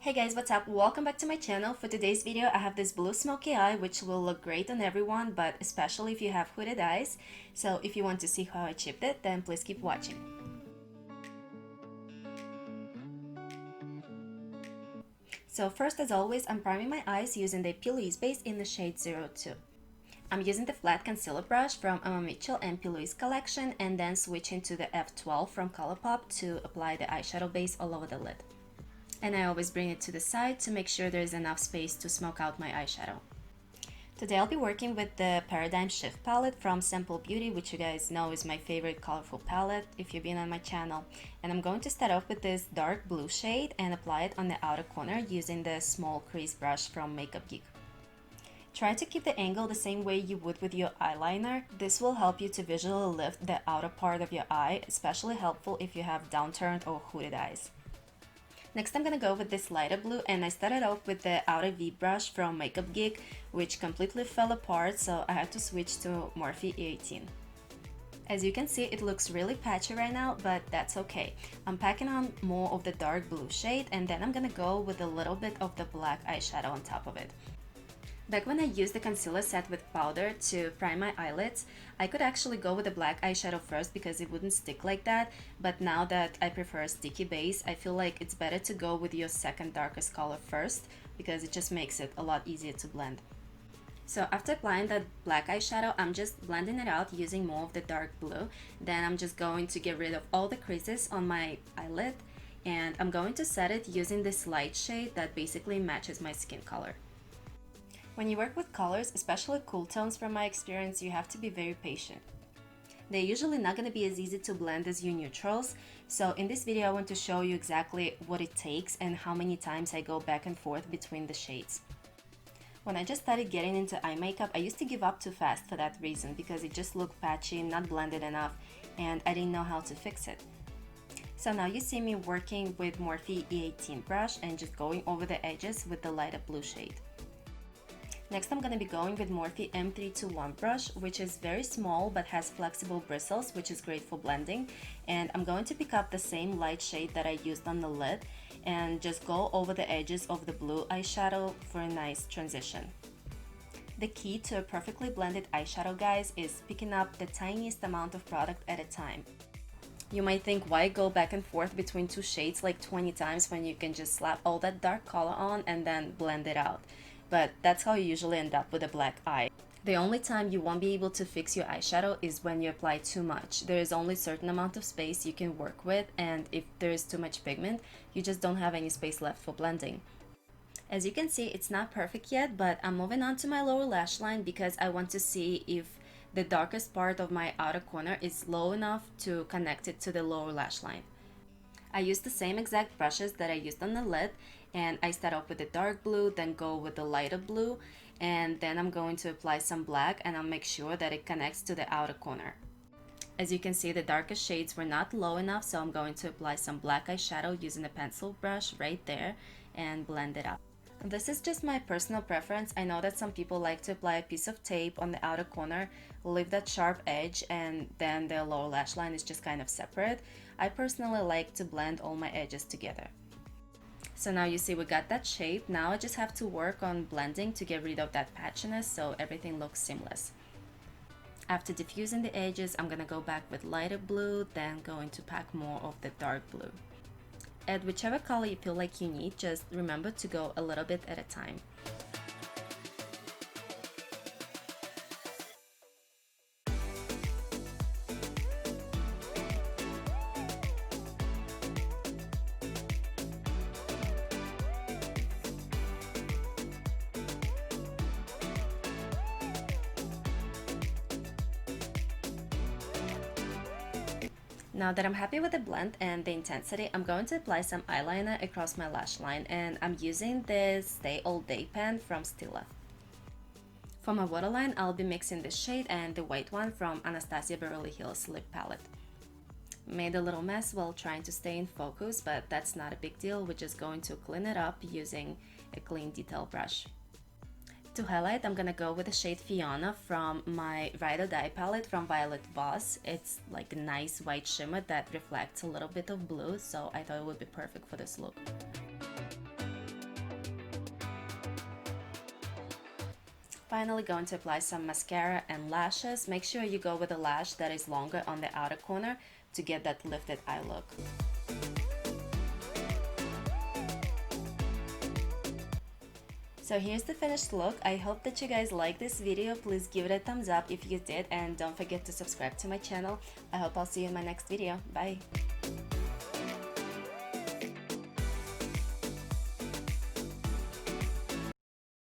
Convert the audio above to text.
Hey guys, what's up? Welcome back to my channel. For today's video, I have this blue smoky eye which will look great on everyone, but especially if you have hooded eyes. So if you want to see how I chipped it, then please keep watching. So first, as always, I'm priming my eyes using the Louise base in the shade 02. I'm using the flat concealer brush from Emma Mitchell and Louise collection, and then switching to the F12 from Colourpop to apply the eyeshadow base all over the lid. And I always bring it to the side to make sure there's enough space to smoke out my eyeshadow. Today I'll be working with the Paradigm Shift palette from SampleBeauty, which you guys know is my favorite colorful palette if you've been on my channel. And I'm going to start off with this dark blue shade and apply it on the outer corner using the small crease brush from Geek. Try to keep the angle the same way you would with your eyeliner. This will help you to visually lift the outer part of your eye, especially helpful if you have downturned or hooded eyes. Next, I'm gonna go with this lighter blue, and I started off with the outer V brush from Geek, which completely fell apart, so I had to switch to Morphe E18. As you can see, it looks really patchy right now, but that's okay. I'm packing on more of the dark blue shade, and then I'm gonna go with a little bit of the black eyeshadow on top of it. Back when I used the concealer set with powder to prime my eyelids, I could actually go with the black eyeshadow first because it wouldn't stick like that, but now that I prefer a sticky base, I feel like it's better to go with your second darkest color first because it just makes it a lot easier to blend. So after applying that black eyeshadow, I'm just blending it out using more of the dark blue. Then I'm just going to get rid of all the creases on my eyelid, and I'm going to set it using this light shade that basically matches my skin color. When you work with colors, especially cool tones from my experience, you have to be very patient. They're usually not going to be as easy to blend as your neutrals, so in this video I want to show you exactly what it takes and how many times I go back and forth between the shades. When I just started getting into eye makeup, I used to give up too fast for that reason because it just looked patchy, not blended enough, and I didn't know how to fix it. So now you see me working with Morphe E18 brush and just going over the edges with the lighter blue shade. Next, I'm going to be going with Morphe M321 brush, which is very small but has flexible bristles, which is great for blending. And I'm going to pick up the same light shade that I used on the lid and just go over the edges of the blue eyeshadow for a nice transition. The key to a perfectly blended eyeshadow, guys, is picking up the tiniest amount of product at a time. You might think, why go back and forth between two shades like 20 times when you can just slap all that dark color on and then blend it out? But that's how you usually end up with a black eye. The only time you won't be able to fix your eyeshadow is when you apply too much. There is only a certain amount of space you can work with, and if there is too much pigment, you just don't have any space left for blending. As you can see, it's not perfect yet, but I'm moving on to my lower lash line because I want to see if the darkest part of my outer corner is low enough to connect it to the lower lash line. I use the same exact brushes that I used on the lid, and I start off with the dark blue, then go with the lighter blue, and then I'm going to apply some black, and I'll make sure that it connects to the outer corner. As you can see, the darkest shades were not low enough, so I'm going to apply some black eyeshadow using a pencil brush right there and blend it up. This is just my personal preference. I know that some people like to apply a piece of tape on the outer corner, leave that sharp edge, and then the lower lash line is just kind of separate. I personally like to blend all my edges together. So now you see we got that shape. Now I just have to work on blending to get rid of that patchiness so everything looks seamless. After diffusing the edges, I'm gonna go back with lighter blue, then going to pack more of the dark blue. Add whichever color you feel like you need, just remember to go a little bit at a time. Now that I'm happy with the blend and the intensity, I'm going to apply some eyeliner across my lash line, and I'm using this Stay All Day pen from Stila. For my waterline, I'll be mixing this shade and the white one from Anastasia Beverly Hills lip palette. Made a little mess while trying to stay in focus, but that's not a big deal. We're just going to clean it up using a clean detail brush. To highlight, I'm gonna go with the shade Fiona from my Ride or Die palette from Violet Voss. It's like a nice white shimmer that reflects a little bit of blue, so I thought it would be perfect for this look. finally going to apply some mascara and lashes. Make sure you go with a lash that is longer on the outer corner to get that lifted eye look. So here's the finished look. I hope that you guys like this video. Please give it a thumbs up if you did, and don't forget to subscribe to my channel. I hope I'll see you in my next video. Bye!